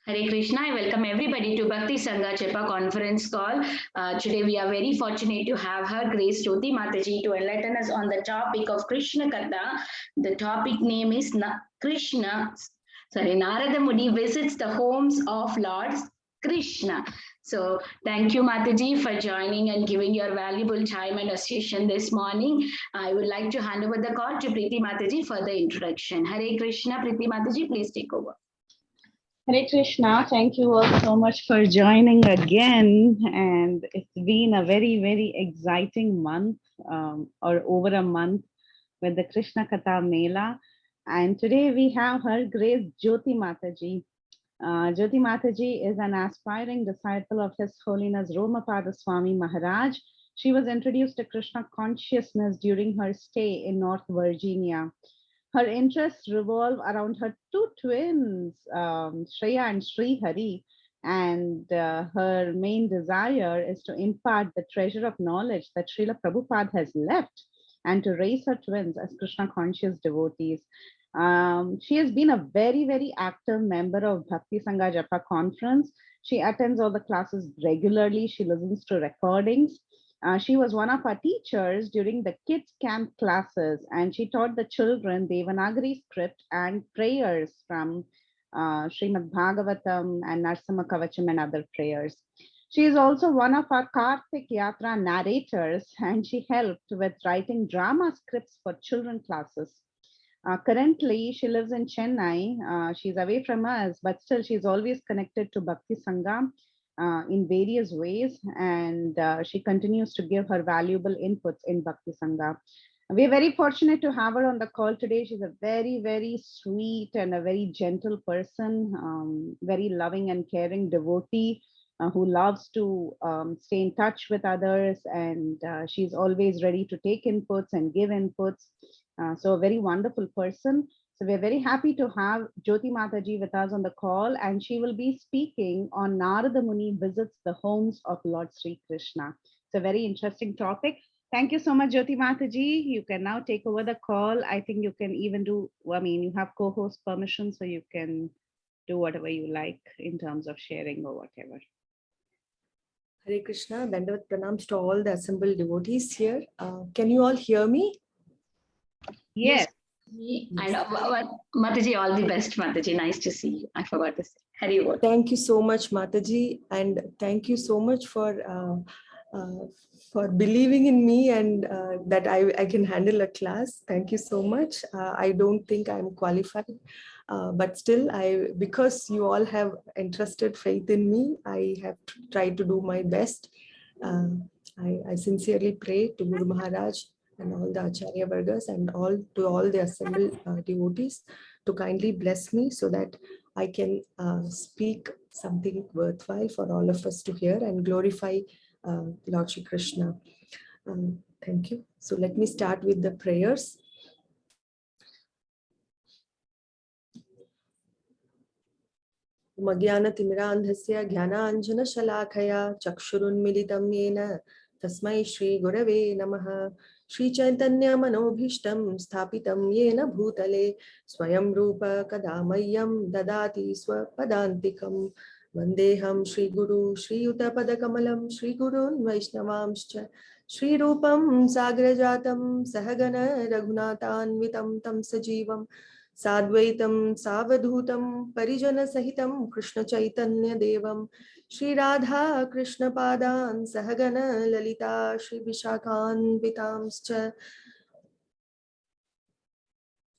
Hare Krishna. I welcome everybody to Bhakti Sangha Chepa conference call. Today we are very fortunate to have her Grace Jyoti Mataji to enlighten us on the topic of Krishna Katha. The topic name is Narada Muni visits the homes of Lord Krishna. So thank you Mataji for joining and giving your valuable time and association this morning. I would like to hand over the call to Preeti Mataji for the introduction. Hare Krishna. Preeti Mataji, please take over. Hare Krishna, thank you all so much for joining again. And it's been a very, very exciting month or over a month with the Krishna Katha Mela. And today we have her Grace Jyoti Mataji. Jyoti Mataji is an aspiring disciple of His Holiness Romapada Swami Maharaj. She was introduced to Krishna consciousness during her stay in North Virginia. Her interests revolve around her two twins, Shreya and Sri Hari, and her main desire is to impart the treasure of knowledge that Srila Prabhupada has left and to raise her twins as Krishna conscious devotees. She has been a very, very active member of Bhakti Sangha Japa conference. She attends all the classes regularly. She listens to recordings. She was one of our teachers during the kids camp classes, and she taught the children Devanagari script and prayers from Srimad Bhagavatam and Narsama Kavacham and other prayers. She is also one of our Kartik Yatra narrators, and she helped with writing drama scripts for children classes. Currently, she lives in Chennai. She's away from us, but still she's always connected to Bhakti Sangha in various ways, and she continues to give her valuable inputs in Bhakti Sangha. We're very fortunate to have her on the call today. She's a very, very sweet and a very gentle person, very loving and caring devotee who loves to stay in touch with others, and she's always ready to take inputs and give inputs. So a very wonderful person. So we're very happy to have Jyoti Mataji with us on the call, and she will be speaking on Narada Muni visits the homes of Lord Sri Krishna. It's a very interesting topic. Thank you so much, Jyoti Mataji. You can now take over the call. I think you can even do, you have co-host permission, so you can do whatever you like in terms of sharing or whatever. Hare Krishna, Dandavat Pranams to all the assembled devotees here. Can you all hear me? Yes. And Mataji, all the best, Mataji. Nice to see you. I forgot to say. Hari. Thank you so much, Mataji, and thank you so much for believing in me and that I can handle a class. Thank you so much. I don't think I'm qualified, but still, because you all have entrusted faith in me, I have tried to do my best. I sincerely pray to Guru Maharaj and all the Acharya Vargas and all the assembled devotees to kindly bless me so that I can speak something worthwhile for all of us to hear and glorify Lord Shri Krishna. Thank you. So let me start with the prayers. Magyanatimiraandhasya Jnananjana Shalakaya Chakshurunmilitam Yena Tasmai Shri Gurave Namaha Shri Chaitanya Manobhishtam Sthapitam Yena Bhutale Swayam Rupa Kadamayam Dadati Swapadantikam Vandeham Shri Guru Shri Yuta Padakamalam Shri Gurun Vaishnavamscha Shri Rupam Sagrajatam Sahagana Raghunathanvitam Tam Sajivam Sadvaitam Savadhutam Parijana Sahitam Krishna Chaitanya Devam Shri Radha Krishna Padan Sahagana Lalita Shri Vishakhan Vitamscha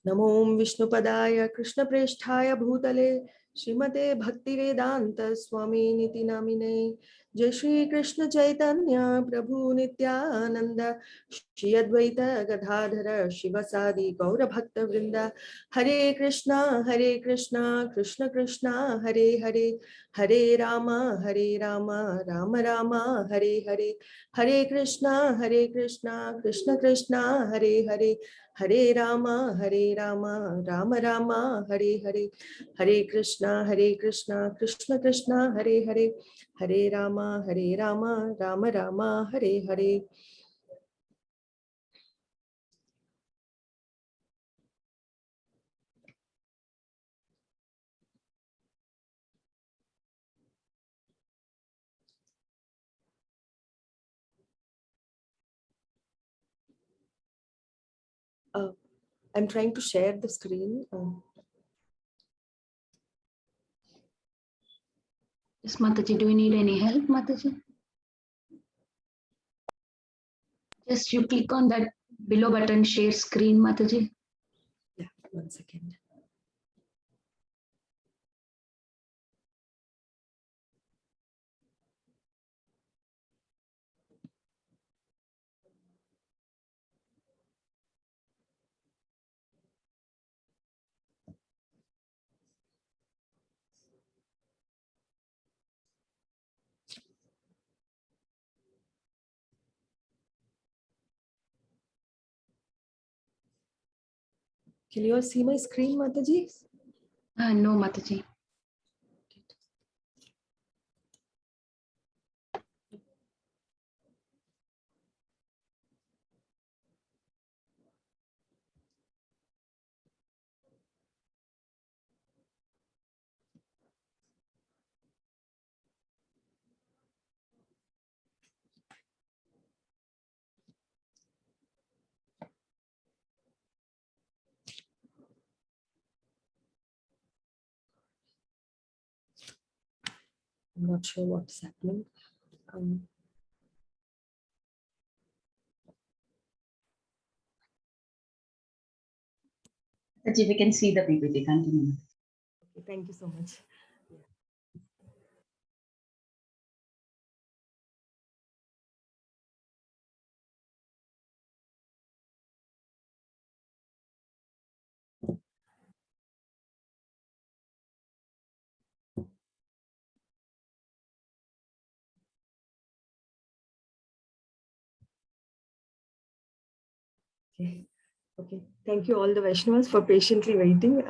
Namo Vishnu Padaya Krishna Presthaya Bhutale Srimate Bhakti Vedanta Swami Niti Namine Jai Shri Krishna Chaitanya Prabhu Nityananda Shri Advaita Gadadhara Shivasadi Gaura Bhakta Vrinda Hare Krishna Krishna Krishna Hare Hare Hare Rama Rama Rama Hare Hare Hare Krishna Krishna Krishna Hare Hare Hare Rama Rama Rama Hare Hare Hare Krishna Krishna Krishna Hare Hare Hare Rama Rama Rama Hare Hare. I'm trying to share the screen. Yes, Mataji, do you need any help, Mataji? Just you click on that below button, share screen, Mataji. Yeah, 1 second. Can you all see my screen, Mataji? No, Mataji. I'm not sure what's happening. Mataji, we can see the PPT. Continue. Okay, thank you so much. Okay. Okay. Thank you all the Vaishnavas for patiently waiting.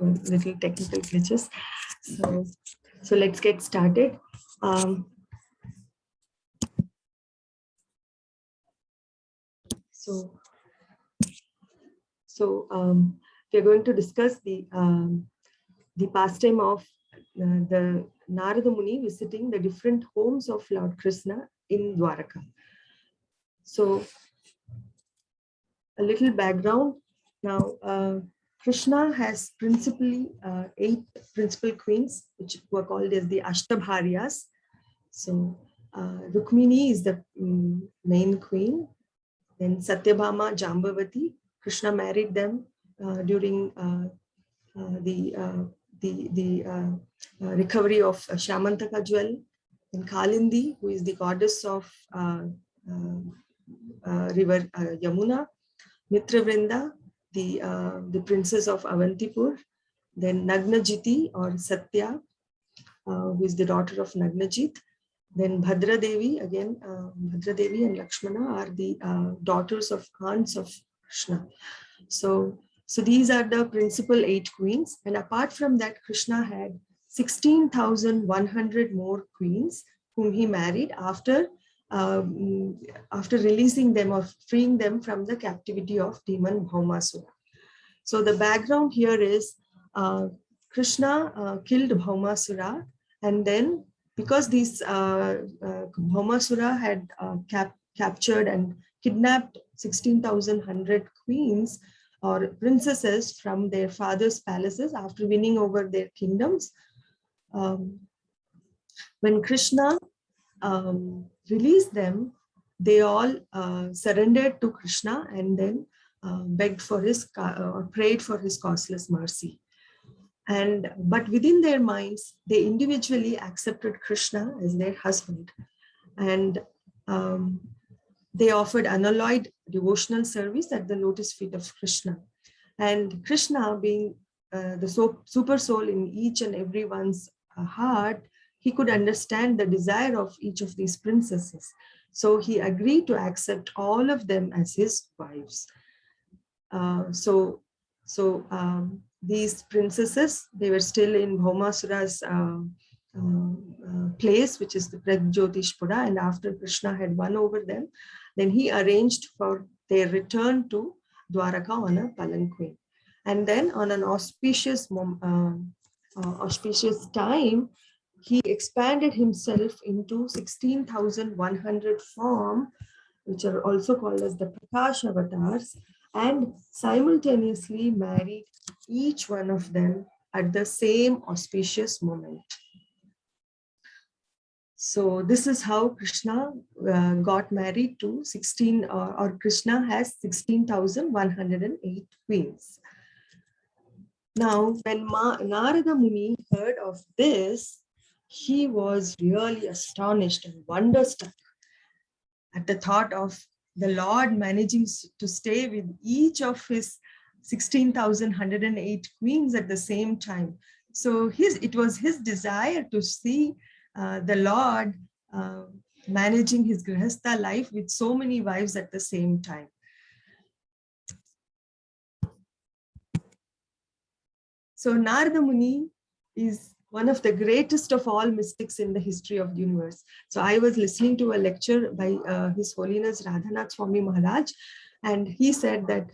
Little technical glitches. So let's get started. We're going to discuss the pastime of the Narada Muni visiting the different homes of Lord Krishna in Dwaraka. So a little background. Now, Krishna has principally 8 principal queens, which were called as the Ashtabharyas. So Rukmini is the main queen. Then Satyabhama, Jambavati. Krishna married them during the recovery of Shamantaka jewel. And Kalindi, who is the goddess of river Yamuna. Mitravrinda, the princess of Avantipur. Then Nagnajiti or Satya, who is the daughter of Nagnajit. Then Bhadra Devi, again, Bhadra Devi and Lakshmana are the daughters of aunts of Krishna. So these are the principal 8 queens. And apart from that, Krishna had 16,100 more queens whom he married after releasing them or freeing them from the captivity of demon Bhaumasura. So the background here is Krishna killed Bhaumasura, and then because these Bhaumasura had captured and kidnapped 16,100 queens or princesses from their father's palaces after winning over their kingdoms. When Krishna released them, they all surrendered to Krishna and then begged for his or prayed for his causeless mercy. But within their minds, they individually accepted Krishna as their husband, and they offered unalloyed devotional service at the lotus feet of Krishna. And Krishna, being the super soul in each and everyone's heart, he could understand the desire of each of these princesses. So he agreed to accept all of them as his wives. These princesses, they were still in Bhaumasura's place, which is the Pragjyotishpura, and after Krishna had won over them, then he arranged for their return to Dwaraka on a palanquin. And then on an auspicious time, he expanded himself into 16,100 form, which are also called as the Prakash avatars, and simultaneously married each one of them at the same auspicious moment. So this is how Krishna got married to 16, or Krishna has 16,108 queens. Now, when Narada Muni heard of this, he was really astonished and wonderstruck at the thought of the Lord managing to stay with each of his 16,108 queens at the same time. So it was his desire to see the Lord managing his Grihastha life with so many wives at the same time. So Narada Muni is one of the greatest of all mystics in the history of the universe. So I was listening to a lecture by His Holiness Radhanath Swami Maharaj, and he said that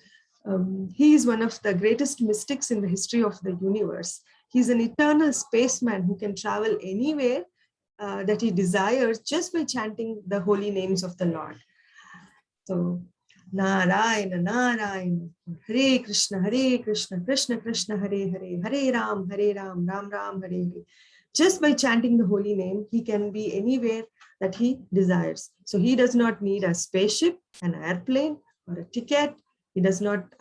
he is one of the greatest mystics in the history of the universe. He's an eternal spaceman who can travel anywhere that he desires just by chanting the holy names of the Lord. So Narayana, Narayana, Hare Krishna, Krishna Krishna, Hare Hare, Hare Ram, Ram Ram, Hare Hare. Just by chanting the holy name, he can be anywhere that he desires. So he does not need a spaceship, an airplane, or a ticket. He does not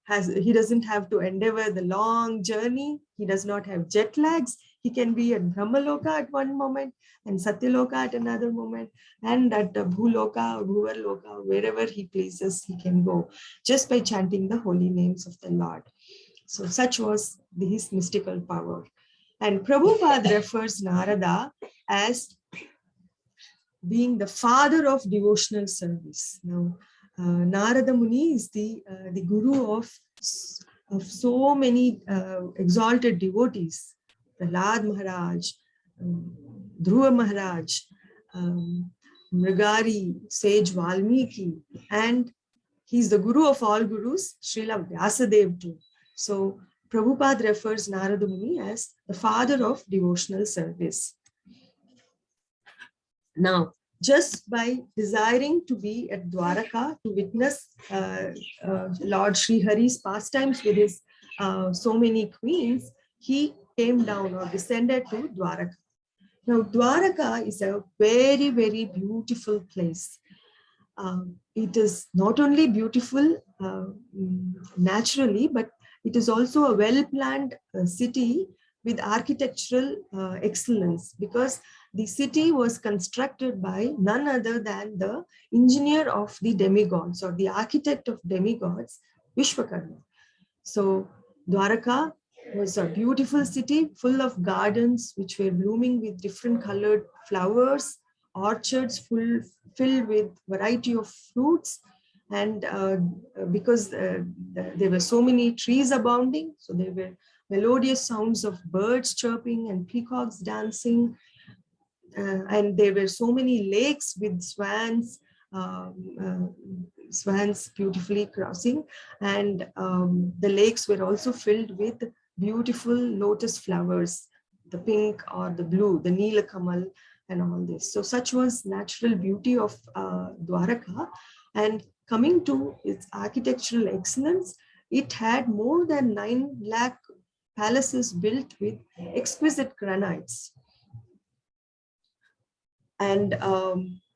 he doesn't have to endeavor the long journey. He does not have jet lags. He can be at Brahmaloka at one moment and Satyaloka at another moment, and at Bhuloka or Bhuvarloka, wherever he pleases, he can go just by chanting the holy names of the Lord. So such was his mystical power. And Prabhupada refers Narada as being the father of devotional service. Now, Narada Muni is the guru of so many exalted devotees. Prahlad Maharaj, Dhruva Maharaj, Mrigari, sage Valmiki, and he's the guru of all gurus, Srila Vyasadeva too. So Prabhupada refers Narada Muni as the father of devotional service. Now, just by desiring to be at Dwaraka to witness Lord Sri Hari's pastimes with his so many queens, he came down or descended to Dwaraka. Now, Dwaraka is a very, very beautiful place. It is not only beautiful naturally, but it is also a well-planned city with architectural excellence, because the city was constructed by none other than the engineer of the demigods, or the architect of demigods, Vishwakarma. So Dwaraka was a beautiful city full of gardens which were blooming with different colored flowers, orchards filled with variety of fruits, and because there were so many trees abounding, so there were melodious sounds of birds chirping and peacocks dancing, and there were so many lakes with swans beautifully crossing, and the lakes were also filled with beautiful lotus flowers, the pink or the blue, the Neelakamal, and all this. So such was natural beauty of Dwaraka. And coming to its architectural excellence, it had more than 9 lakh palaces built with exquisite granites. And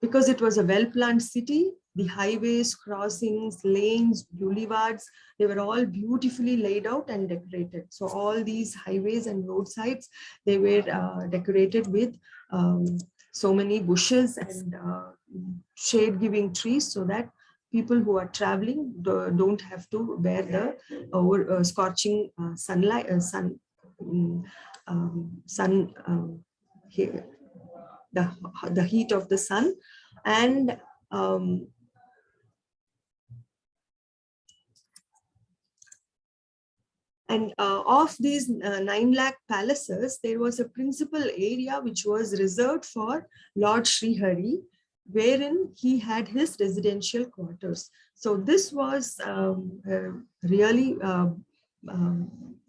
because it was a well-planned city, the highways, crossings, lanes, boulevards, they were all beautifully laid out and decorated. So all these highways and roadsides, they were decorated with so many bushes and shade-giving trees, so that people who are traveling don't have to bear the scorching sunlight, the heat of the sun. And of these 9 lakh palaces, there was a principal area which was reserved for Lord Sri Hari, wherein he had his residential quarters. So this was really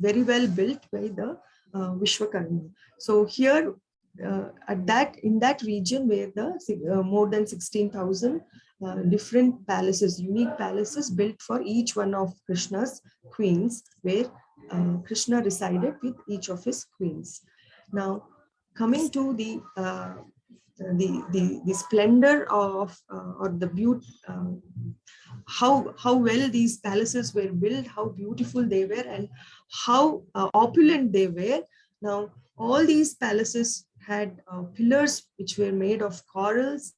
very well built by the Vishwakarma. So here in that region where the more than 16,000 different palaces, unique palaces built for each one of Krishna's queens, where Krishna resided with each of his queens. Now, coming to the splendor of or the beauty, how well these palaces were built, how beautiful they were, and how opulent they were. Now, all these palaces had pillars which were made of corals.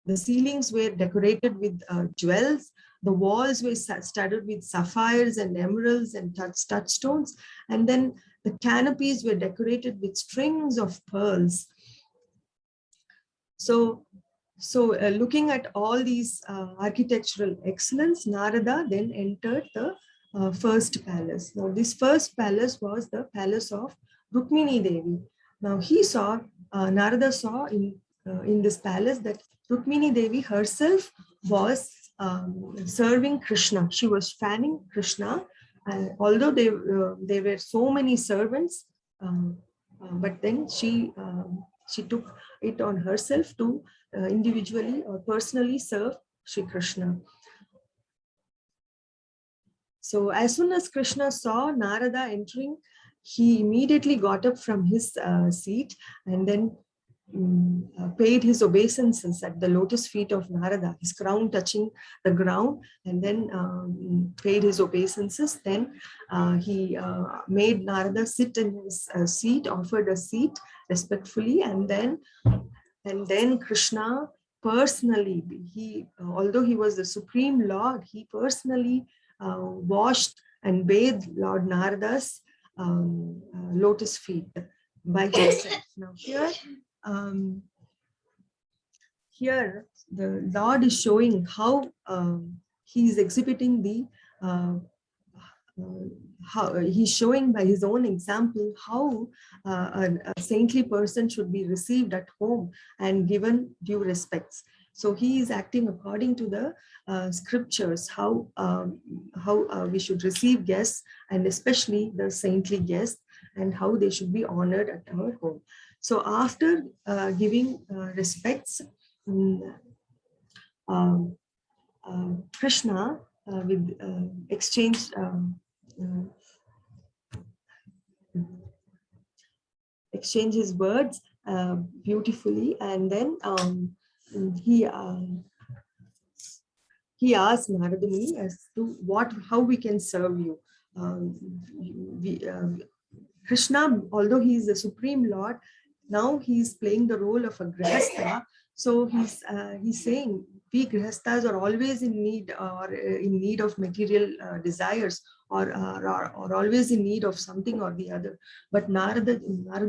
The ceilings were decorated with jewels. The walls were studded with sapphires and emeralds and touchstones. And then the canopies were decorated with strings of pearls. So looking at all these architectural excellence, Narada then entered the first palace. Now, this first palace was the palace of Rukmini Devi. Now, Narada saw in this palace that Rukmini Devi herself was serving Krishna. She was fanning Krishna. Although there were so many servants, but then she took it on herself to individually or personally serve Shri Krishna. So as soon as Krishna saw Narada entering, he immediately got up from his seat and then paid his obeisances at the lotus feet of Narada, his crown touching the ground, and then paid his obeisances. Then he made Narada sit in his seat, offered a seat respectfully, and then Krishna personally, although he was the Supreme Lord, he personally washed and bathed Lord Narada's lotus feet by himself. Now here the Lord is showing how he is exhibiting the how he's showing by his own example how a saintly person should be received at home and given due respects. So he is acting according to the scriptures, how we should receive guests, and especially the saintly guests, and how they should be honored at our home. So after giving respects, Krishna exchanged his words beautifully, and then he asked Narada Muni as to how we can serve you. Krishna, although he is the Supreme Lord, now he is playing the role of a grihastha. So he's saying we grihasthas are always in need of material desires, or always in need of something or the other. But Narada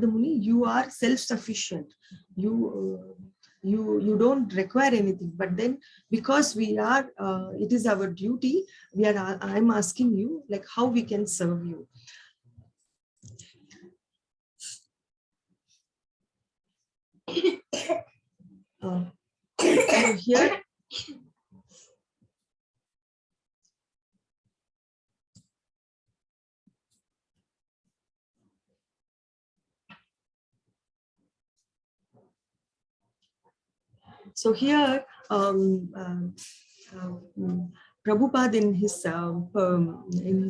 Muni, you are self-sufficient. You don't require anything. But then, because we are, it is our duty. I'm asking you, like, how we can serve you. Here, Prabhupada in his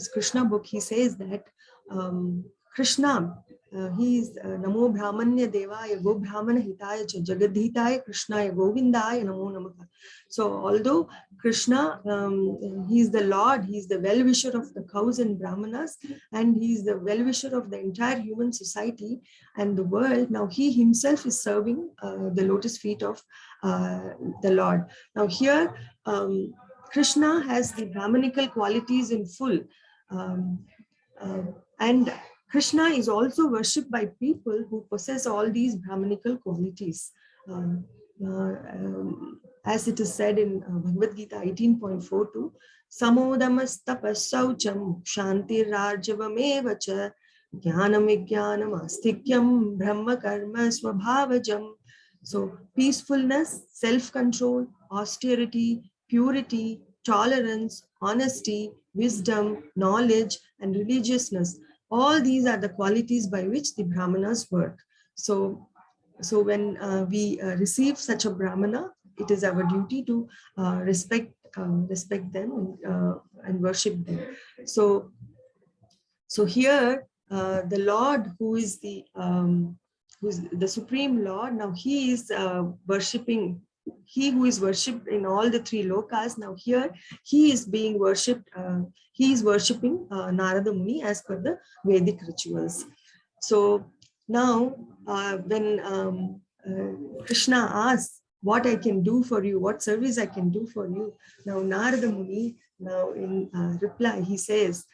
Krishna book, he says that Krishna, he is Namo Brahmanya Devaya Go Brahmana Hitaya Cha Jagadhitaya Krishnaya Govindaya Namo Namaha. So although Krishna, he is the Lord, he is the well-wisher of the cows and Brahmanas, and he is the well-wisher of the entire human society and the world. Now he himself is serving the lotus feet of the Lord. Now here, Krishna has the Brahmanical qualities in full, and Krishna is also worshipped by people who possess all these Brahmanical qualities. As it is said in Bhagavad Gita 18.42, Samodamastapasaucham Shantirarjavamevacha Jnanam Vijnanam Astikyam Brahma Karma Swabhavajam. So peacefulness, self-control, austerity, purity, tolerance, honesty, wisdom, knowledge, and religiousness. All these are the qualities by which the Brahmanas work. So when we receive such a Brahmana, it is our duty to respect them and worship them. So here the Lord, who is the Supreme Lord, now he is worshipping. He who is worshipped in all the three lokas, now here he is being worshipped. He is worshipping Narada Muni as per the Vedic rituals. So now when Krishna asks what I can do for you, what service I can do for you, now Narada Muni, now in reply, he says,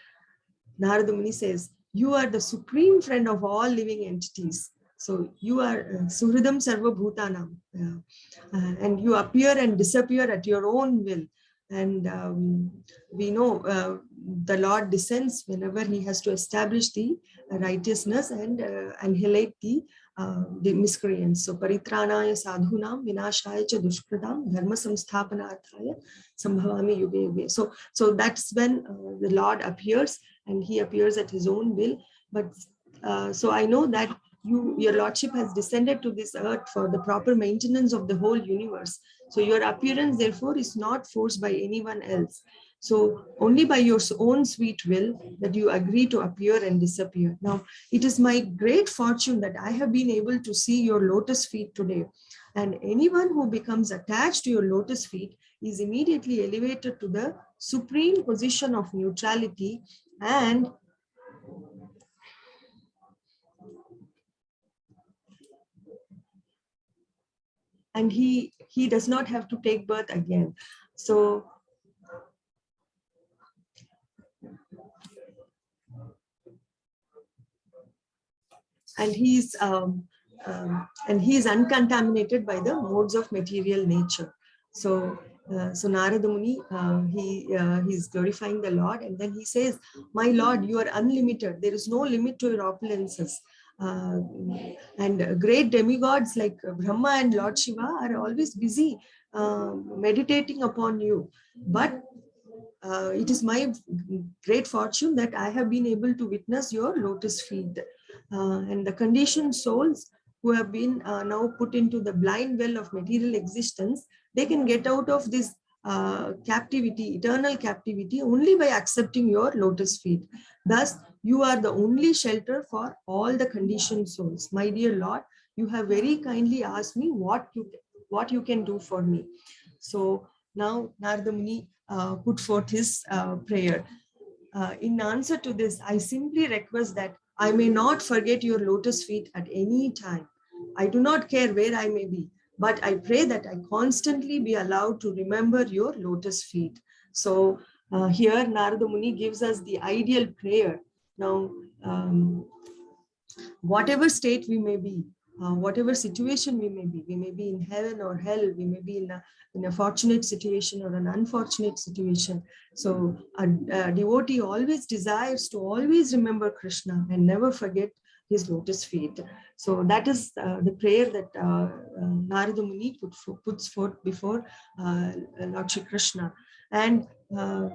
Narada Muni says, you are the supreme friend of all living entities. So you are Suhridam Sarva Bhutanam, and you appear and disappear at your own will. And we know the Lord descends whenever he has to establish the righteousness and annihilate the miscreants. So Paritranaya Sadhunam Vinashaya Cha Dushkritam Dharma Samsthapanarthaya Sambhavami Yuge Yuge. So that's when the Lord appears, and he appears at his own will. But so I know that your Lordship has descended to this earth for the proper maintenance of the whole universe. So your appearance, therefore, is not forced by anyone else. So only by your own sweet will that you agree to appear and disappear. Now, it is my great fortune that I have been able to see your lotus feet today. And anyone who becomes attached to your lotus feet is immediately elevated to the supreme position of neutrality, and he does not have to take birth again. So and he is uncontaminated by the modes of material nature. So Narada Muni, he is glorifying the Lord, and then he says, my Lord, you are unlimited. There is no limit to your opulences. And great demigods like Brahma and Lord Shiva are always busy meditating upon you. But it is my great fortune that I have been able to witness your lotus feet. And the conditioned souls who have been now put into the blind well of material existence, they can get out of this captivity, eternal captivity, only by accepting your lotus feet. Thus, you are the only shelter for all the conditioned souls. My dear Lord, you have very kindly asked me what you can do for me. So now Narada Muni put forth his prayer. In answer to this, I simply request that I may not forget your lotus feet at any time. I do not care where I may be, but I pray that I constantly be allowed to remember your lotus feet. So here Narada Muni gives us the ideal prayer. Now, whatever state we may be, whatever situation we may be in heaven or hell, we may be in a fortunate situation or an unfortunate situation. So a devotee always desires to always remember Krishna and never forget his lotus feet. So that is the prayer that Narada Muni puts forth before Lord Shri Krishna. And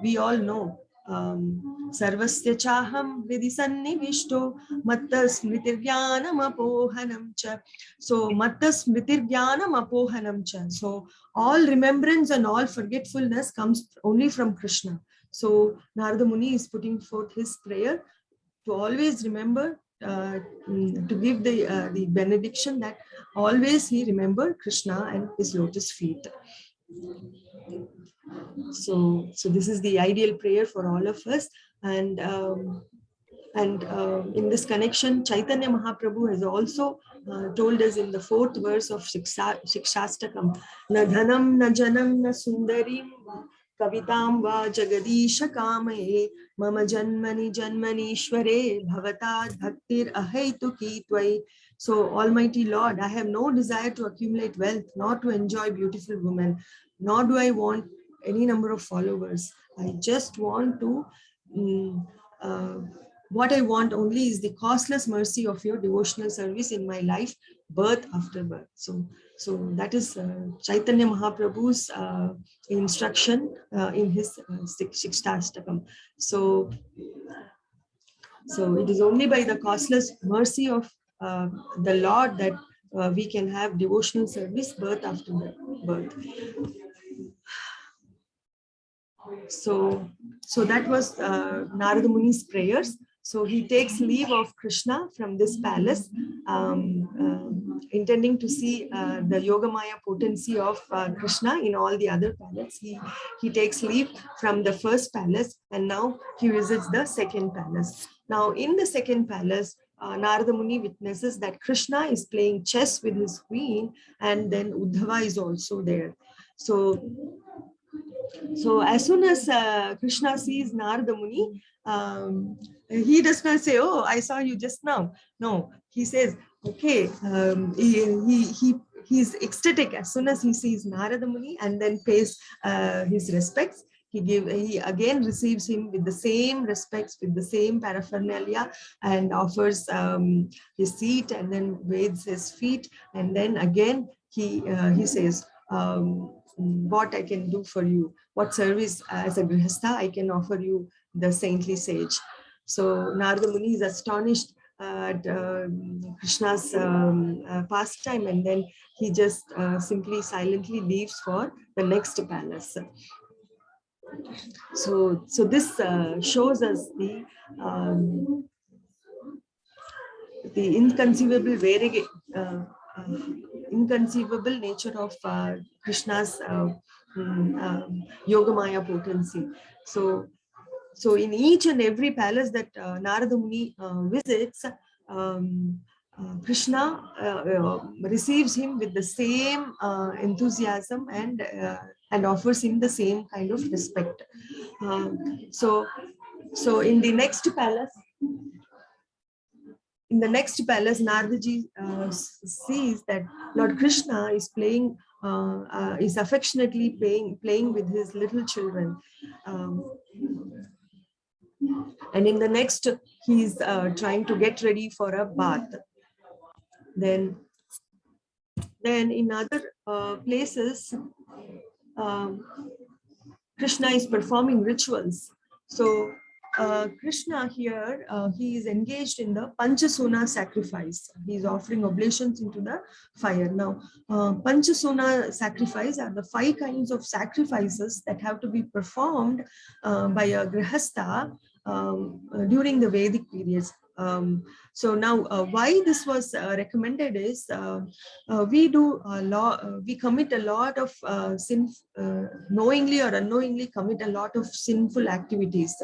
we all know Sarvasya chaham vidhi sannivishto matta smritirjnanam apohanam cha. So matta smritirjnanam apohanam cha. So all remembrance and all forgetfulness comes only from Krishna. So Narada Muni is putting forth his prayer to always remember, to give the benediction that always he remember Krishna and his lotus feet. So this is the ideal prayer for all of us. And in this connection, Chaitanya Mahaprabhu has also told us in the 4th verse of Shikshastakam, na dhanam na janam na sundarim kavitam va jagadisha kamaye mama janmani janmanishware bhavatad bhaktir ahaitu tvai. So Almighty Lord, I have no desire to accumulate wealth, nor to enjoy beautiful women, nor do I want any number of followers. I just want to, what I want only is the costless mercy of your devotional service in my life, birth after birth. So that is Chaitanya Mahaprabhu's instruction in his Shikshastakam. So it is only by the costless mercy of the Lord that we can have devotional service birth after birth. So that was Narada Muni's prayers. So he takes leave of Krishna from this palace, intending to see the Yogamaya potency of Krishna in all the other palaces. He takes leave from the first palace, and now he visits the second palace. Now in the second palace, Narada Muni witnesses that Krishna is playing chess with his queen, and then Uddhava is also there. So as soon as Krishna sees Narada Muni, he does not say, "Oh, I saw you just now." No, he says, "Okay." He's ecstatic as soon as he sees Narada Muni, and then pays his respects. He again receives him with the same respects, with the same paraphernalia, and offers his seat, and then bathes his feet, and then again he says, "What I can do for you? What service as a grihastha I can offer you, the saintly sage?" So Narada Muni is astonished at Krishna's pastime, and then he just simply silently leaves for the next palace. So this shows us the inconceivable inconceivable nature of Krishna's Yogamaya potency. So in each and every palace that Narada Muni visits, Krishna receives him with the same enthusiasm and offers him the same kind of respect. So in the next palace, Naradaji sees that Lord Krishna is playing, is affectionately playing with his little children. And in the next, he's trying to get ready for a bath. Then in other places, Krishna is performing rituals. So Krishna here, he is engaged in the Panchasuna sacrifice. He is offering oblations into the fire. Now, Panchasuna sacrifice are the 5 kinds of sacrifices that have to be performed by a grihastha during the Vedic periods. So now why this was recommended is we commit a lot of sin, knowingly or unknowingly commit a lot of sinful activities.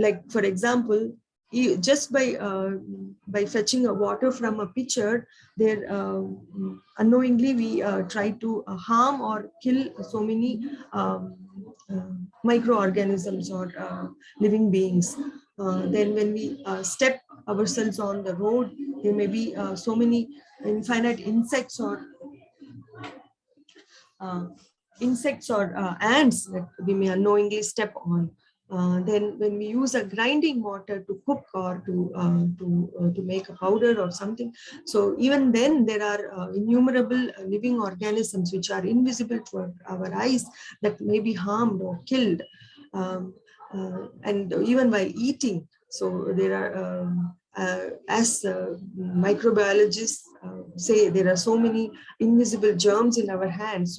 Like for example, just by fetching a water from a pitcher, there unknowingly we try to harm or kill so many microorganisms or living beings. Then when we step ourselves on the road, there may be so many infinite insects or ants that we may unknowingly step on. Then when we use a grinding mortar to cook or to make a powder or something, so even then there are innumerable living organisms which are invisible to our eyes that may be harmed or killed. And even while eating, so there are as microbiologists say, there are so many invisible germs in our hands.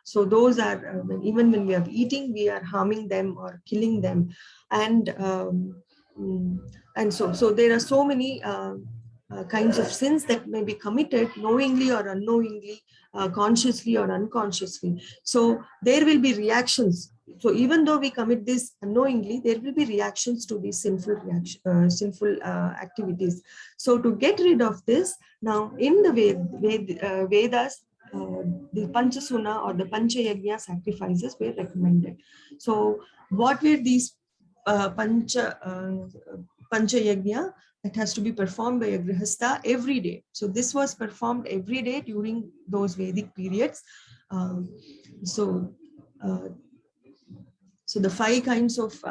So those are, even when we are eating, we are harming them or killing them. And so there are so many kinds of sins that may be committed knowingly or unknowingly, consciously or unconsciously. So there will be reactions. So even though we commit this unknowingly, there will be reactions to these sinful activities. So to get rid of this, now in the Vedas, the Panchasuna or the Panchayagya sacrifices were recommended. So what were these Panchayagya? That has to be performed by a grihastha every day. So this was performed every day during those Vedic periods. So the 5 kinds of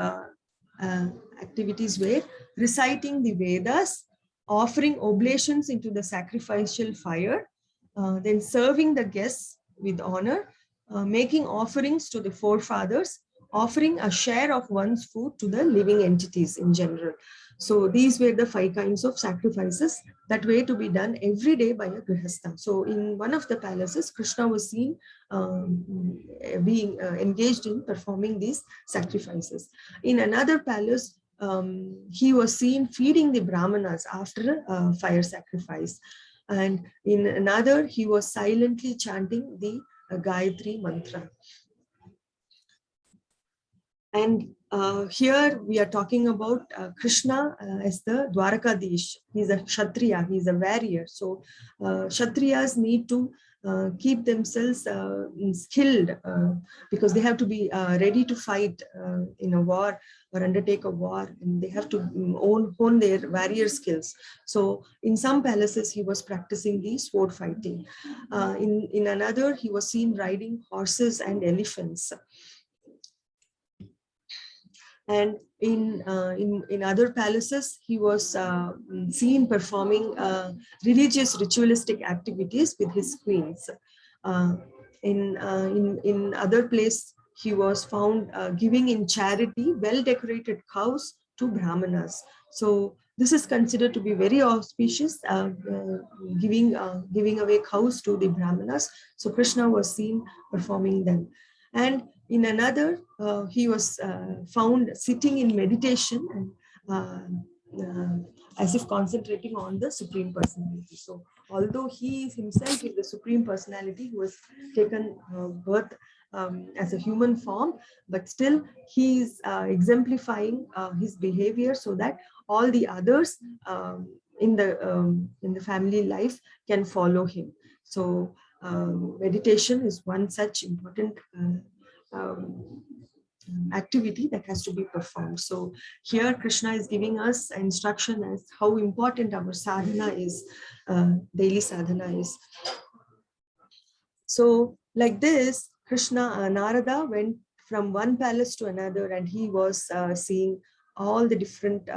activities were reciting the Vedas, offering oblations into the sacrificial fire, then serving the guests with honor, making offerings to the forefathers, offering a share of one's food to the living entities in general. So these were the 5 kinds of sacrifices that were to be done every day by a grihastha. So in one of the palaces, Krishna was seen being engaged in performing these sacrifices. In another palace, he was seen feeding the brahmanas after a fire sacrifice. And in another, he was silently chanting the Gayatri mantra. And here we are talking about Krishna as the Dwarakadesh. He's a Kshatriya, he's a warrior. So Kshatriyas need to keep themselves skilled because they have to be ready to fight in a war or undertake a war, and they have to hone their warrior skills. So in some palaces, he was practicing the sword fighting. In another, he was seen riding horses and elephants. And in other palaces, he was seen performing religious ritualistic activities with his queens. In other place, he was found giving in charity well-decorated cows to brahmanas. So this is considered to be very auspicious, giving away cows to the brahmanas. So Krishna was seen performing them. And in another, he was found sitting in meditation and as if concentrating on the Supreme Personality. So although he himself is the Supreme Personality who has taken birth as a human form, but still he is exemplifying his behavior so that all the others in the family life can follow him. So meditation is one such important activity that has to be performed. So here Krishna is giving us instruction as how important our sadhana is, daily sadhana is. So like this, Krishna, Narada went from one palace to another, and he was seeing all the different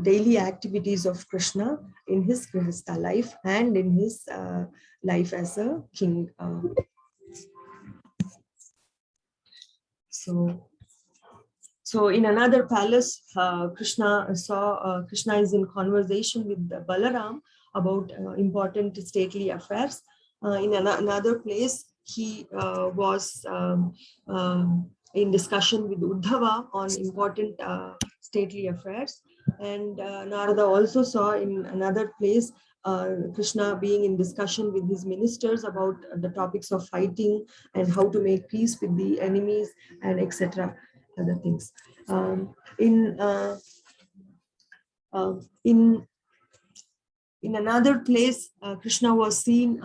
daily activities of Krishna in his grihastha life and in his life as a king. So in another palace, Krishna is in conversation with Balaram about important stately affairs. In another place, he was in discussion with Uddhava on important stately affairs. And Narada also saw in another place Krishna being in discussion with his ministers about the topics of fighting and how to make peace with the enemies and etc. other things. In another place, Krishna was seen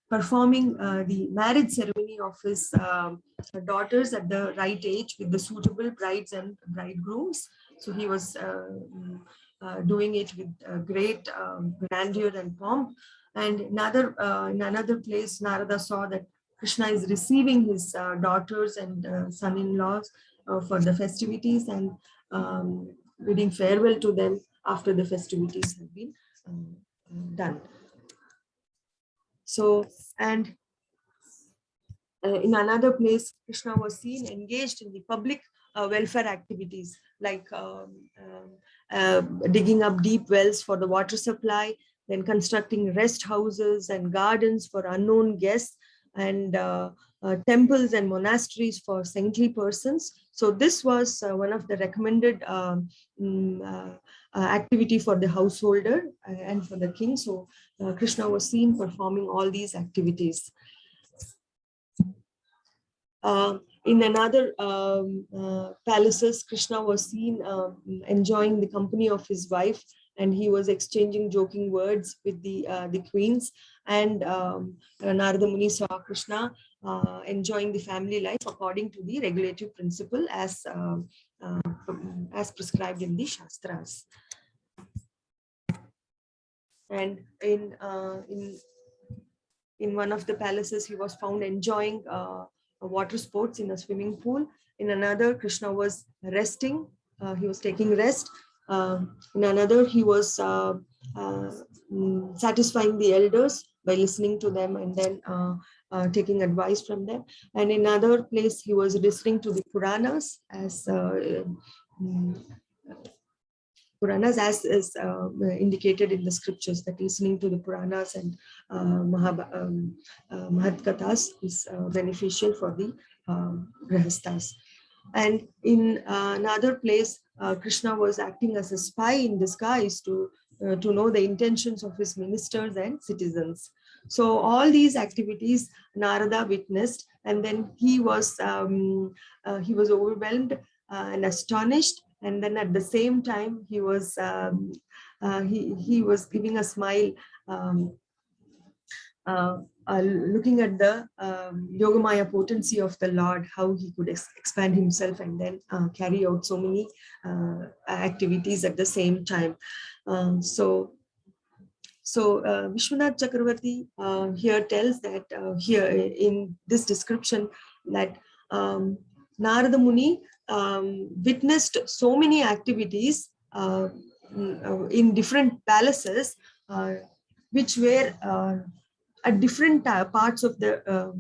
performing the marriage ceremony of his daughters at the right age with the suitable brides and bridegrooms. So he was doing it with great grandeur and pomp. And in another place, Narada saw that Krishna is receiving his daughters and son-in-laws for the festivities and bidding farewell to them after the festivities have been done. So, and in another place, Krishna was seen engaged in the public welfare activities like digging up deep wells for the water supply, then constructing rest houses and gardens for unknown guests, and temples and monasteries for saintly persons. So this was one of the recommended activity for the householder and for the king. So Krishna was seen performing all these activities. In another palaces, Krishna was seen enjoying the company of his wife, and he was exchanging joking words with the queens. And Narada Muni saw Krishna enjoying the family life according to the regulative principle as prescribed in the Shastras. And in one of the palaces, he was found enjoying water sports in a swimming pool. In another, Krishna was resting. He was taking rest. In another, he was satisfying the elders by listening to them and then taking advice from them. And in another place, he was listening to the Puranas as Puranas, as is indicated in the scriptures, that listening to the Puranas and Mahatkathas is beneficial for the Grihasthas. And in another place, Krishna was acting as a spy in disguise to know the intentions of his ministers and citizens. So all these activities Narada witnessed, and then he was overwhelmed and astonished. And then at the same time, he was giving a smile, looking at the Yogamaya potency of the Lord, how he could expand himself and then carry out so many activities at the same time. So Vishwanath Chakravarti here tells that here in this description that Narada Muni witnessed so many activities in different palaces, which were at different parts of the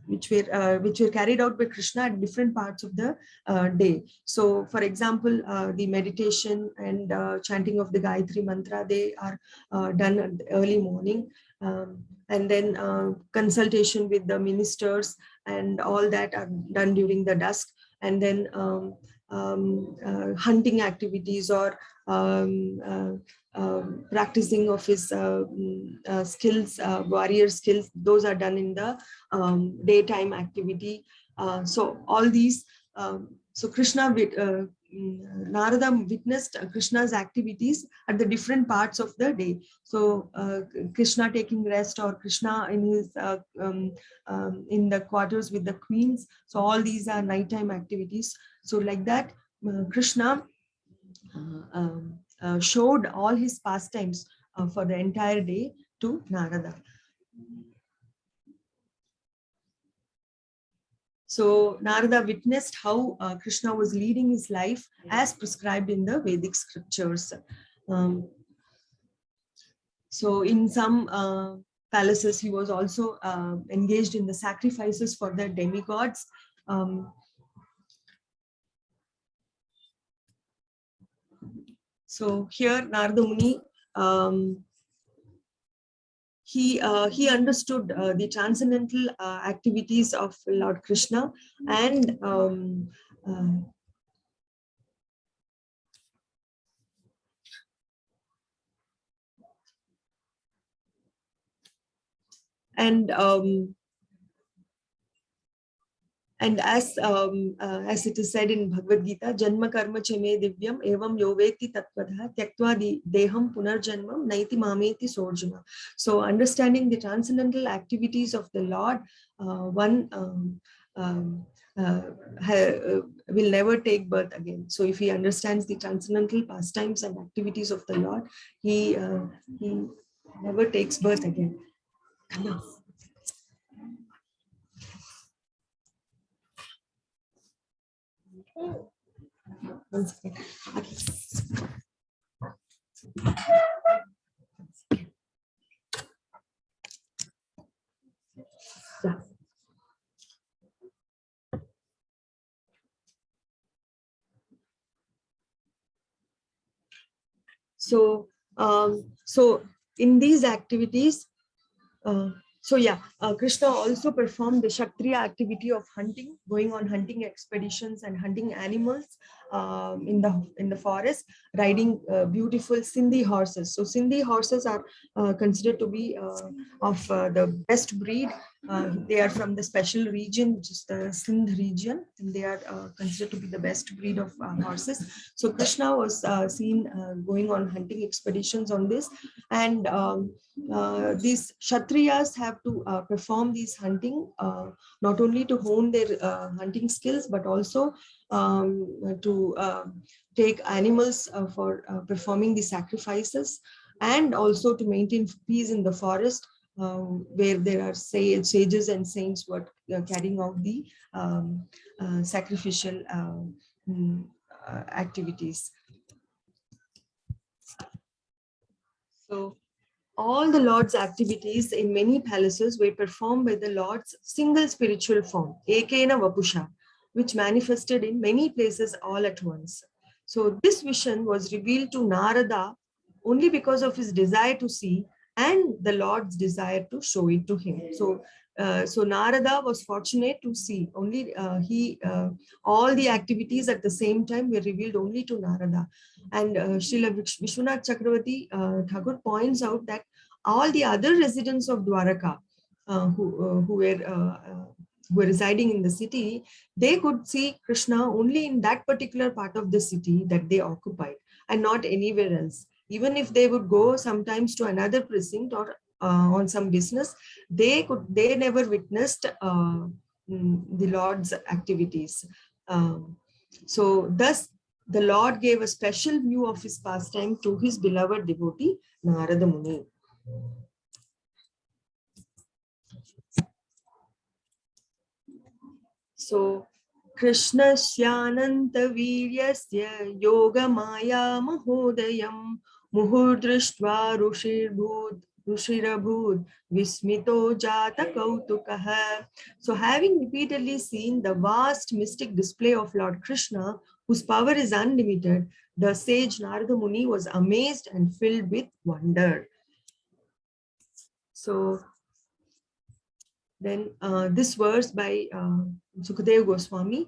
which were carried out by Krishna at different parts of the day. So, for example, the meditation and chanting of the Gayatri mantra, they are done at the early morning, and then consultation with the ministers and all that are done during the dusk, and then hunting activities or practicing of his skills, warrior skills, those are done in the daytime activity. So all these, so Narada witnessed Krishna's activities at the different parts of the day. So Krishna taking rest, or Krishna in his in the quarters with the queens. So all these are nighttime activities. So like that, Krishna showed all his pastimes for the entire day to Narada. So Narada witnessed how Krishna was leading his life as prescribed in the Vedic scriptures. So in some palaces, he was also engaged in the sacrifices for the demigods. So here Narada Muni, he understood the transcendental activities of Lord Krishna, and as it is said in Bhagavad Gita, Janma karma chame divyam evam yoveti tatvadha tyaktva deham punarjanmam naiti mameti sorjuna. So understanding the transcendental activities of the Lord, one will never take birth again. So if he understands the transcendental pastimes and activities of the Lord, he never takes birth again. One second. Okay. Yeah. So in these activities, Krishna also performed the Kshatriya activity of hunting, going on hunting expeditions and hunting animals in the forest, riding beautiful Sindhi horses. So Sindhi horses are considered to be of the best breed. They are from the special region, which is the Sindh region, and they are considered to be the best breed of horses. So Krishna was seen going on hunting expeditions on this, and these Kshatriyas have to perform these hunting, not only to hone their hunting skills, but also to take animals for performing the sacrifices, and also to maintain peace in the forest, where there are sages and saints who are carrying out the sacrificial activities. So all the Lord's activities in many palaces were performed by the Lord's single spiritual form, Ekena Vapusha, which manifested in many places all at once. So this vision was revealed to Narada only because of his desire to see and the Lord's desire to show it to him. So Narada was fortunate to see only all the activities at the same time were revealed only to Narada. And Srila Vishwanath Chakravarti Thakur points out that all the other residents of Dwaraka who were residing in the city, they could see Krishna only in that particular part of the city that they occupied and not anywhere else. Even if they would go sometimes to another precinct or on some business, they never witnessed the Lord's activities. So thus the Lord gave a special view of his pastime to his beloved devotee Narada Muni. So Krishnasyananta Viryasya Yoga Maya Mahodayam Muhurdrishtva Rushirabhud Vismito Jata Kautukaha. So having repeatedly seen the vast mystic display of Lord Krishna, whose power is unlimited, the sage Narada Muni was amazed and filled with wonder. So then this verse by Sukadeva Goswami,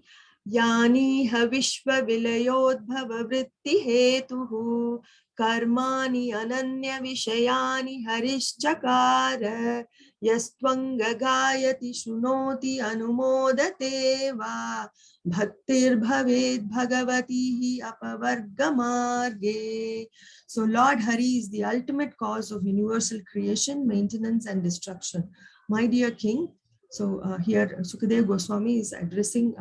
Yani ha vishva vilayodbhava vritti hetuhu karmani ananya vishayani harischakara yastvanga gayati shunoti anumodate va bhaktir bhaved bhagavatihi apavargamarge. So Lord Hari is the ultimate cause of universal creation, maintenance and destruction. My dear king, so here Sukadeva Goswami is addressing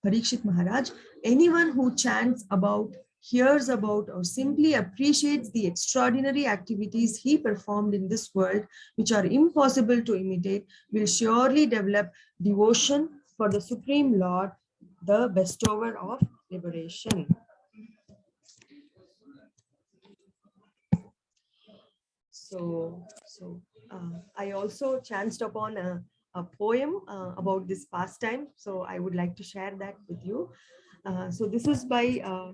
Parikshit Maharaj. Anyone who chants about, hears about, or simply appreciates the extraordinary activities he performed in this world, which are impossible to imitate, will surely develop devotion for the Supreme Lord, the bestower of liberation. So I also chanced upon a poem about this pastime. So I would like to share that with you. So this is by a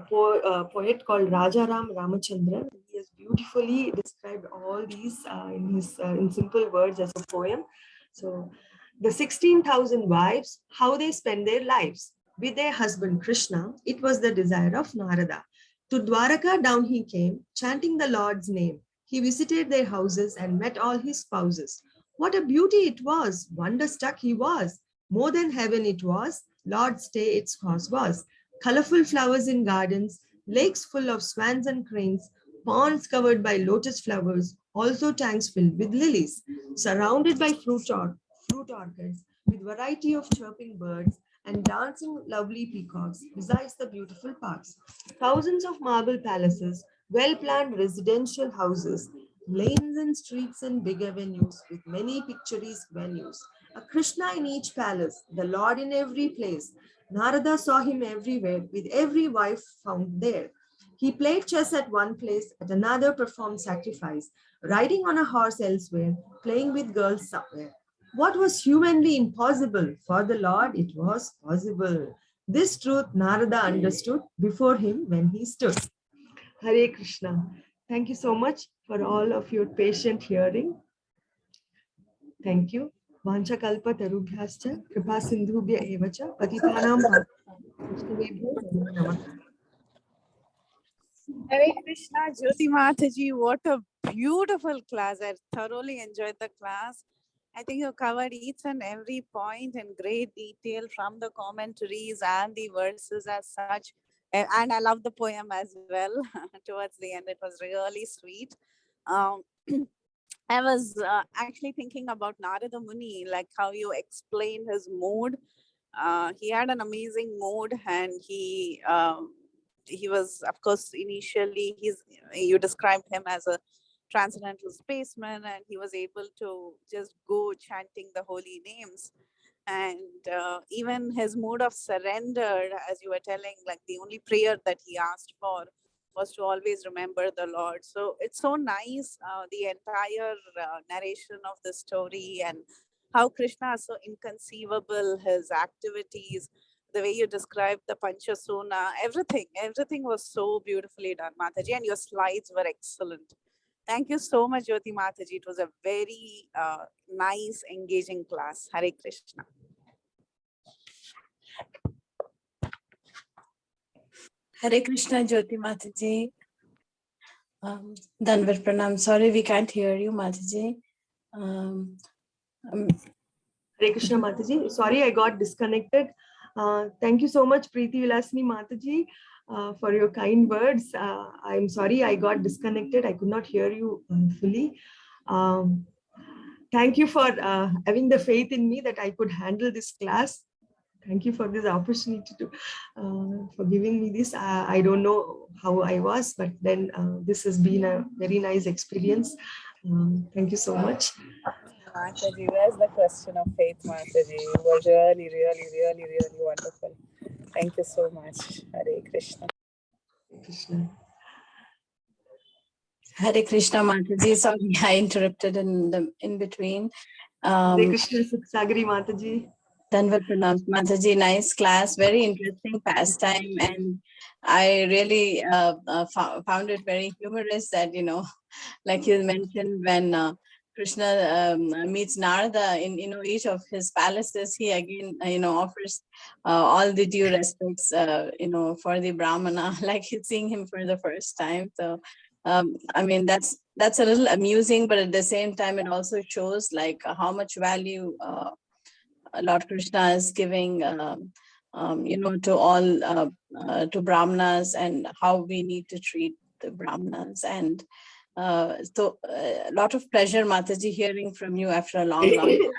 poet called Rajaram Ramachandran. He has beautifully described all these in simple words as a poem. So the 16,000 wives, how they spend their lives. With their husband Krishna, it was the desire of Narada. To Dwaraka down he came, chanting the Lord's name. He visited their houses and met all his spouses. What a beauty it was! Wonder-struck he was. More than heaven it was, Lord's stay its cause was. Colorful flowers in gardens, lakes full of swans and cranes, ponds covered by lotus flowers, also tanks filled with lilies, surrounded by fruit orchards, with variety of chirping birds and dancing lovely peacocks, besides the beautiful parks. Thousands of marble palaces, well-planned residential houses, lanes and streets and big avenues with many picturesque venues. A Krishna in each palace, the Lord in every place. Narada saw him everywhere, with every wife found there. He played chess at one place, at another performed sacrifice, riding on a horse elsewhere, playing with girls somewhere. What was humanly impossible, for the Lord it was possible. This truth Narada understood before him when he stood. Hare Krishna. Thank you so much for all of your patient hearing. Thank you. Vancha kalpa tarubhyascha kripa sindhubhya evacha patitanam vaishnavebhyo namo namah. Hare Krishna, Jyoti Mataji, what a beautiful class. I thoroughly enjoyed the class. I think you covered each and every point in great detail from the commentaries and the verses as such. And I love the poem as well. Towards the end, it was really sweet. I was actually thinking about Narada Muni, like how you explained his mood. He had an amazing mood, and he was, of course, initially you described him as a transcendental spaceman, and he was able to just go chanting the holy names. And even his mood of surrender, as you were telling, like the only prayer that he asked for was to always remember the Lord. So it's so nice, the entire narration of the story, and how Krishna is so inconceivable, his activities, the way you described the Panchasuna, everything was so beautifully done, Mataji, and your slides were excellent. Thank you so much, Jyoti Mataji. It was a very nice, engaging class. Hare Krishna. Hare Krishna, Jyoti Mataji. Danvat Pranam. Sorry, we can't hear you, Mataji. Hare Krishna Mataji. Sorry, I got disconnected. Thank you so much, Preeti Vilasini Mataji, for your kind words. I'm sorry I got disconnected. I could not hear you fully. Thank you for having the faith in me that I could handle this class. Thank you for this opportunity to for giving me this. I don't know how I was, but then this has been a very nice experience. Thank you so much. Mataji, there's the question of faith, Mataji. It was really, really, really, really wonderful. Thank you so much. Hare Krishna. Krishna. Hare Krishna, Mataji. Sorry, I interrupted in between. Hare Krishna Sagari Mataji. Danvat Pranam, Mataji. Nice class, very interesting pastime, and I really found it very humorous that, like you mentioned, when Krishna meets Narada in each of his palaces, he again offers all the due respects for the Brahmana, like he's seeing him for the first time. So I mean that's a little amusing, but at the same time it also shows like how much value Lord Krishna is giving to all to Brahmanas, and how we need to treat the Brahmanas. And so a lot of pleasure, Mataji, hearing from you after a long time.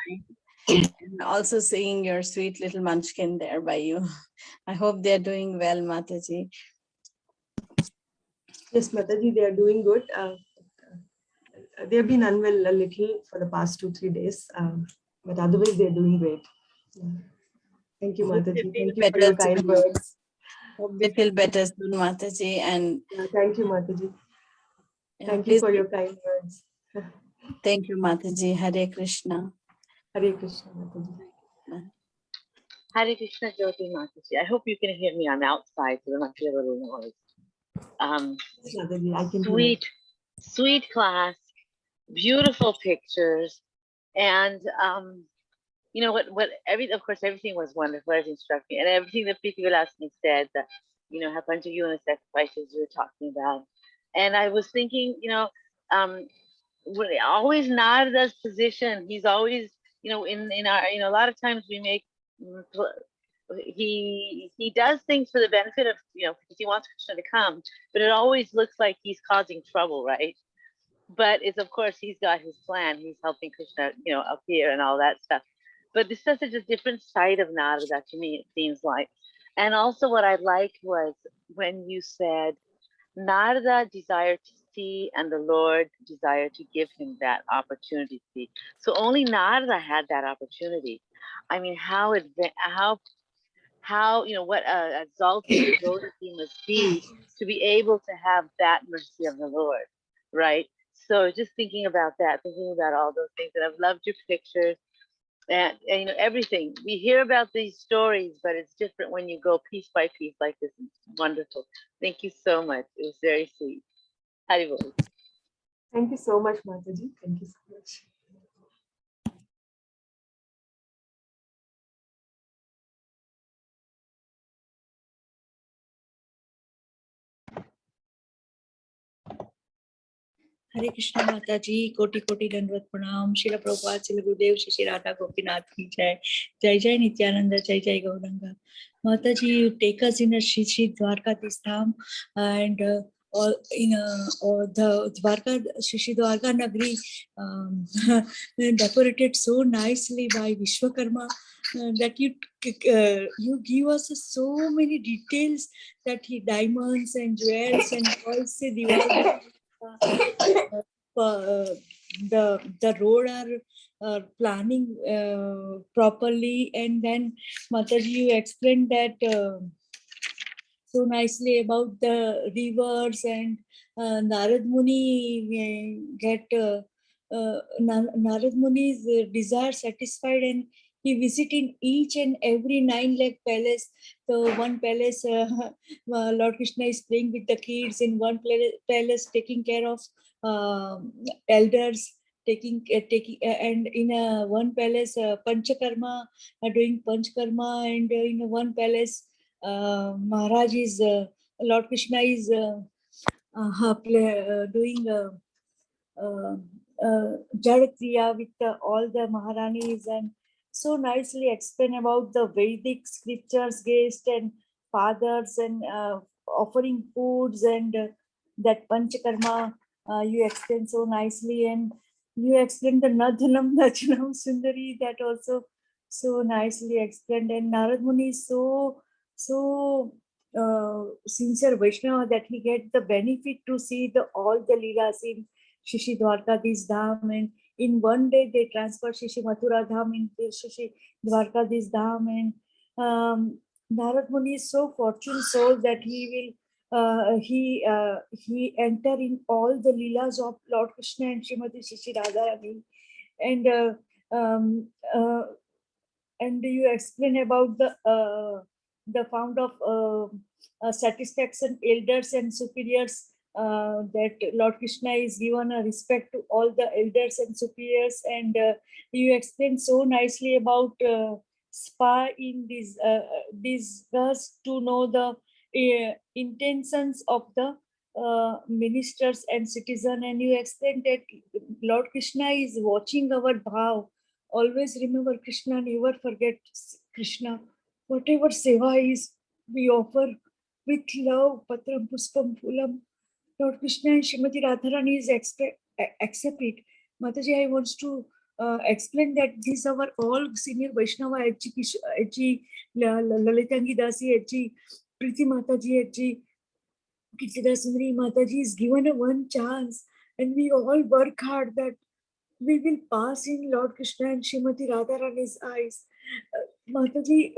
And also seeing your sweet little munchkin there by you. I hope they're doing well, Mataji. Yes, Mataji, they are doing good. They have been unwell a little for the past 2-3 days, but otherwise they're doing great. Yeah. Thank you, Mataji. Thank you for your kind words. Hope they feel better soon, Mataji. And thank you, Mataji. Yeah, thank you for your kind words. Thank you, Mataji. Hare Krishna. Hare Krishna, Mataji. Hare Krishna, Jyoti Mataji. I hope you can hear me. I'm outside, so there might be a little noise. Mataji, I can sweet class, beautiful pictures, and you know what of course everything was wonderful, everything struck me, and everything that Preeti Vilasini said, that how bunch of you and the sacrifices you were talking about. And I was thinking, always Narada's position, he's always, in our, a lot of times we make, he does things for the benefit of, because he wants Krishna to come, but it always looks like he's causing trouble, right? But it's, of course, he's got his plan. He's helping Krishna, appear and all that stuff. But this is such a different side of Narada to me, it seems like. And also what I liked was when you said Narada desired to see and the Lord desired to give him that opportunity to see. So only Narada had that opportunity. I mean, what a exalted devotee he must be to be able to have that mercy of the Lord, right? So just thinking about that, thinking about all those things, and I've loved your pictures and everything. We hear about these stories, but it's different when you go piece by piece like this. It's wonderful. Thank you so much. It was very sweet. Haribol. Thank you so much, Mataji. Thank you so much. हरे कृष्णा माता जी, कोटि कोटि दंडवत प्रणाम। श्रील प्रभुपाद, श्रील गुरुदेव, श्री राधा गोपीनाथ की जय। जय जय नित्यानंद, जय जय गौरंगा। माता जी, you take us in a Shri Dwarkadhish Dham, and the Dwarka, Shri Dwarka Nagri, decorated so nicely by Vishwakarma, that you give us so many details, that he diamonds and jewels and all say the road are planning properly. And then Mataji, you explained that so nicely about the rivers, and Narad Muni get Narad Muni's desire satisfied, and he visited each and every 9 lakh palace. So one palace, Lord Krishna is playing with the kids. In one palace, taking care of elders, taking and in one palace, Panchakarma, doing Panchakarma, and in one palace, Maharaj is Lord Krishna is doing. Jarakriya with all the Maharanis, and so nicely explain about the Vedic scriptures, guests and fathers, and offering foods, and that Panchakarma you explain so nicely, and you explained the Nadhanam Nachanam Sundari, that also so nicely explained. And Narad Muni is so sincere Vaishnava that he get the benefit to see the all the Leelas in Shishi Dwarkadish Dham, and in one day they transfer Shishi Mathura Dham into Shishi Dwarkadish Dham, and Narad Muni is so fortune soul that he will he enter in all the Leelas of Lord Krishna and Srimati Shishi Radharani, and you explain about the fount of satisfaction elders and superiors, that Lord Krishna is given a respect to all the elders and superiors, and you explain so nicely about spa in this verse to know the intentions of the ministers and citizen, and you explain that Lord Krishna is watching our bhav. Always remember Krishna, never forget Krishna. Whatever seva is, we offer with love, patram puspam phulam. Lord Krishna and Srimati Radharani is accept it. Mataji, I want to explain that these are all senior Vaishnava, H.G. Lalitangi Dasi, H.G. Priti Mataji, H.G. Kirtida Sundari Mataji is given a one chance, and we all work hard that we will pass in Lord Krishna and Srimati Radharani's eyes. Mataji,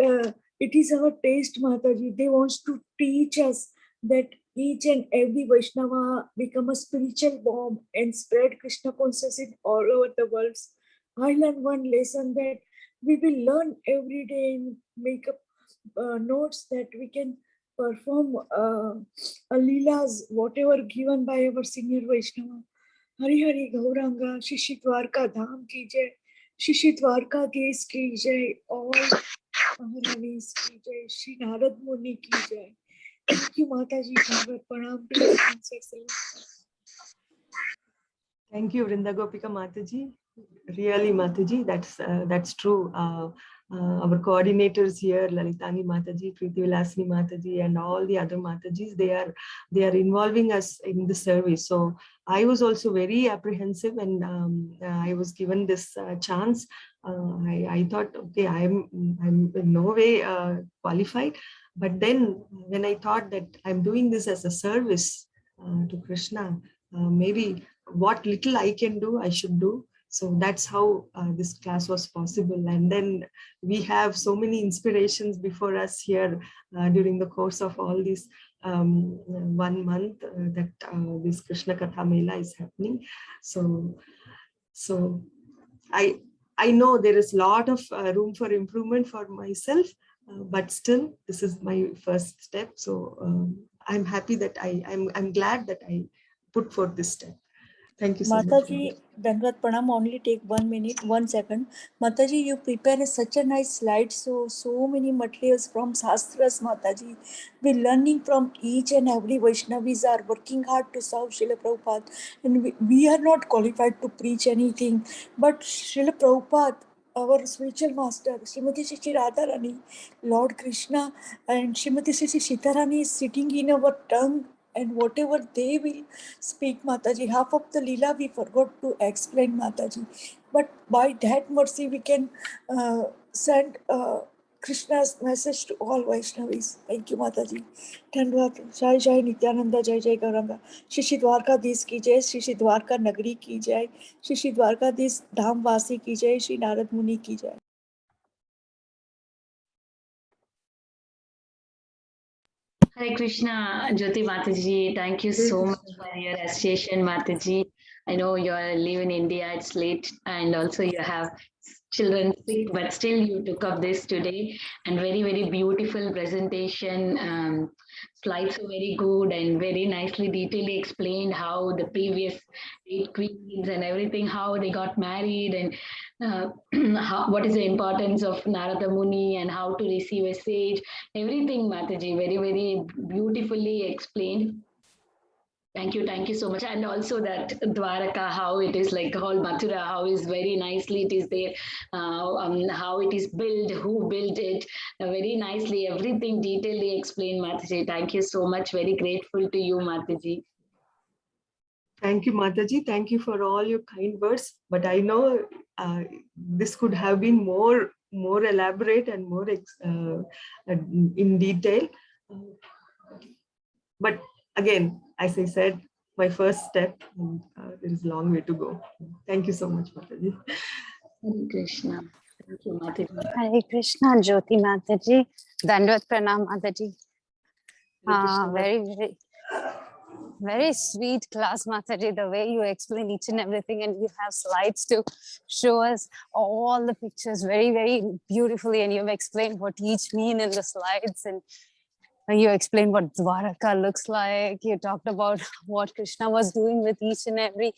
it is our taste, Mataji. They want to teach us that each and every Vaishnava become a spiritual bomb and spread Krishna consciousness all over the world. I learned one lesson that we will learn every day and make up notes that we can perform Leelas, whatever given by our senior Vaishnava. Hari Hari Gauranga, Shishi Dwarka Dham ki jai, Shishi Dwarka Desh ki jai, all Maharanis ki jai, Shri Narad Muni ki jai. Thank you, Mataji. Pranam to you, Excellence. Thank you, Vrinda Gopika Mataji. Really, Mataji, that's true. Our coordinators here, Lalitani Mataji, Preeti Vilasini Mataji, and all the other Matajis, they are involving us in the service. So I was also very apprehensive, and I was given this chance. I thought, okay, I'm in no way qualified. But then when I thought that I'm doing this as a service to Krishna, maybe what little I can do, I should do. So that's how this class was possible. And then we have so many inspirations before us here during the course of all this 1 month that this Krishna Katha Mela is happening. So I know there is a lot of room for improvement for myself, but still this is my first step. So I'm happy that I'm glad that I put forth this step. Thank you so much. Mataji, Dandvat Pranam, only take 1 minute, 1 second. Mataji, you prepare such a nice slide. So many materials from Shastras, Mataji. We're learning from each and every Vaishnavis are working hard to serve Srila Prabhupada. And we are not qualified to preach anything. But Srila Prabhupada, our spiritual master, Srimati Shishi Radharani, Lord Krishna, and Srimati Shishi Sitarani is sitting in our tongue. And whatever they will speak, Mataji, half of the Leela we forgot to explain, Mataji. But by that mercy, we can send Krishna's message to all Vaishnavis. Thank you, Mataji. Dhanwad. Jai Jai Nityananda, Jai Jai Gauranga. Shishi Dwarkadish ki jai, Shishi Dwarka Nagari ki jai, Shishi Dwarkadish Dham Vasi ki jai, Shri Narad Muni ki jai. Hare Krishna, Jyoti Mataji. Thank you so much for your association, Mataji. I know you live in India, it's late, and also you have children sick, but still you took up this today, and very, very beautiful presentation. Slides are very good and very nicely detailedly explained how the previous 8 queens and everything, how they got married, and what is the importance of Narada Muni and how to receive a sage. Everything, Mataji, very, very beautifully explained. Thank you so much. And also that Dwaraka, how it is like whole Mathura, how is very nicely it is there, how it is built, who built it, very nicely, everything detailedly explained, Mataji. Thank you so much. Very grateful to you, Mataji. Thank you, Mataji. Thank you for all your kind words. But I know this could have been more elaborate and more in detail. But again, as I said, my first step, and there is a long way to go. Thank you so much, Mataji. Hare Krishna. Thank you, Mataji. Hare Krishna, Jyoti Mataji. Dandvat Pranam, Mataji. Very sweet class, Mataji, the way you explain each and everything, and you have slides to show us all the pictures very, very beautifully, and you've explained what each mean in the slides, and you explained what Dwaraka looks like. You talked about what Krishna was doing with each and every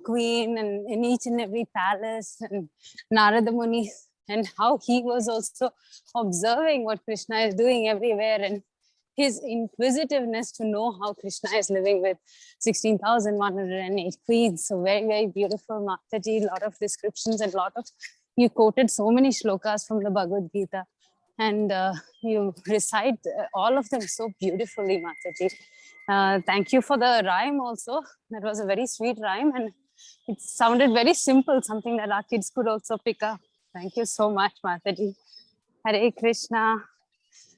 queen and in each and every palace, and Narada Muni, and how he was also observing what Krishna is doing everywhere, and his inquisitiveness to know how Krishna is living with 16,108 queens. So very, very beautiful, Mataji. A lot of descriptions and you quoted so many shlokas from the Bhagavad Gita, and you recite all of them so beautifully, Mataji. Thank you for the rhyme also. That was a very sweet rhyme, and it sounded very simple, something that our kids could also pick up. Thank you so much, Mataji. Hare Krishna.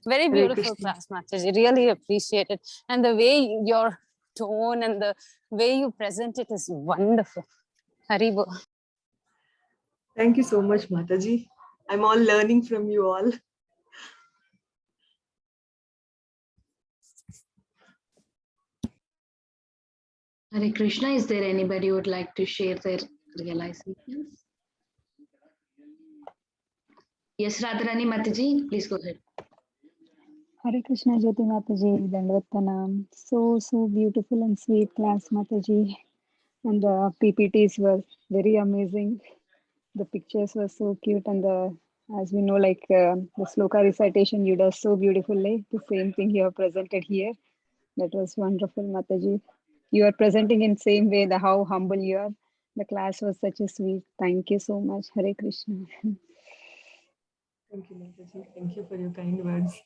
Very beautiful class, Mataji. Really appreciate it. And the way your tone and the way you present it is wonderful. Haribo. Thank you so much, Mataji. I'm all learning from you all. Hare Krishna, is there anybody who would like to share their realizations? Yes, Radharani Mataji, please go ahead. Hare Krishna, Jyoti Mataji, Dandvat Pranam. So beautiful and sweet class, Mataji. And the PPTs were very amazing. The pictures were so cute, and as we know, like the sloka recitation you do so beautifully. The same thing you have presented here. That was wonderful, Mataji. You are presenting in same way how humble you are. The class was such a sweet. Thank you so much. Hare Krishna. Thank you, Mataji. Thank you for your kind words.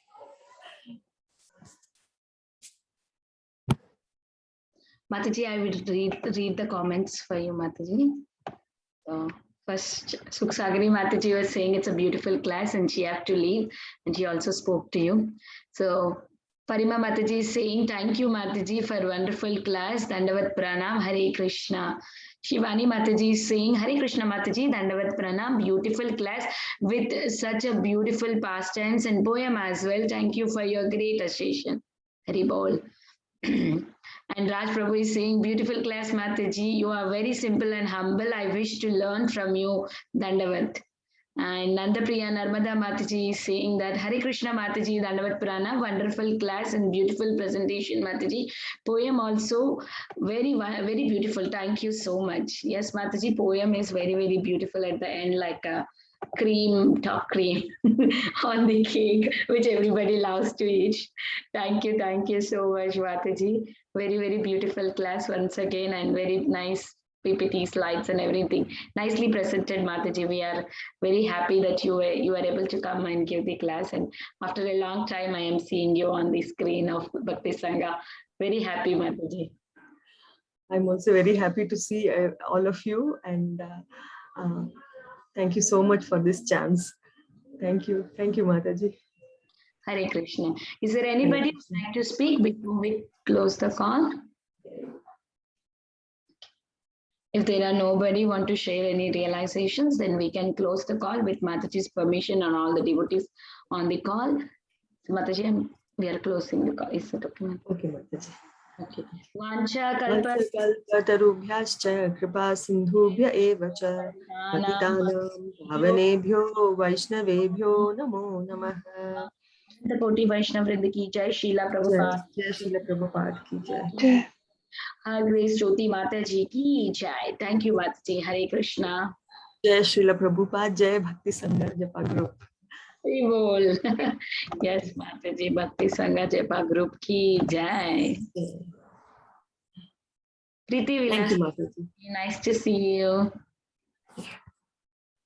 Mataji, I will read the comments for you, Mataji. So first, Suksagari Mataji was saying it's a beautiful class and she had to leave, and she also spoke to you. So Parima Mataji is saying, thank you, Mataji, for wonderful class. Dandavat Pranam, Hare Krishna. Shivani Mataji is saying, Hare Krishna Mataji, Dandavat Pranam, beautiful class with such a beautiful pastimes and poem as well. Thank you for your great association. Hari Bol. And Raj Prabhu is saying, beautiful class, Mataji. You are very simple and humble. I wish to learn from you, Dandavat. And Nandapriya Narmada Mataji is saying that Hare Krishna Mataji, Dandavat Pranam, wonderful class and beautiful presentation, Mataji. Poem also very, very beautiful. Thank you so much. Yes, Mataji, poem is very, very beautiful at the end, like a cream, top cream on the cake, which everybody loves to eat. Thank you so much, Mataji. Very, very beautiful class once again, and very nice PPT slides and everything. Nicely presented, Mataji. We are very happy that you were able to come and give the class. And after a long time, I am seeing you on the screen of Bhakti Sangha. Very happy, Mataji. I'm also very happy to see all of you, and thank you so much for this chance. Thank you, Mataji. Hare Krishna. Is there anybody who would like to speak before we close the call? If there are nobody want to share any realizations, then we can close the call with Mataji's permission and all the devotees on the call. So Mataji, we are closing the call. Is that okay? Okay, Mataji. Okay. Vancha कल्पतरुभ्यश्च कृपा सिन्धुभ्य एव च पतितानां पावनेभ्यो वैष्णवेभ्यो नमो नमः। the Koti Vaishnav Vrinda ki jai, Srila Prabhupada जय श्रील प्रभुपाद की जय। Her Grace Jyoti Mata ji ki jai. Thank you, Mataji. Hare Krishna. जय श्रील प्रभुपाद, जय भक्ति संघ जपा group. Hare Bol. Yes, Mataji, Bhakti Sangha Japa Group ki jai. Preeti Thank Vilas, you, Mataji. nice to see you.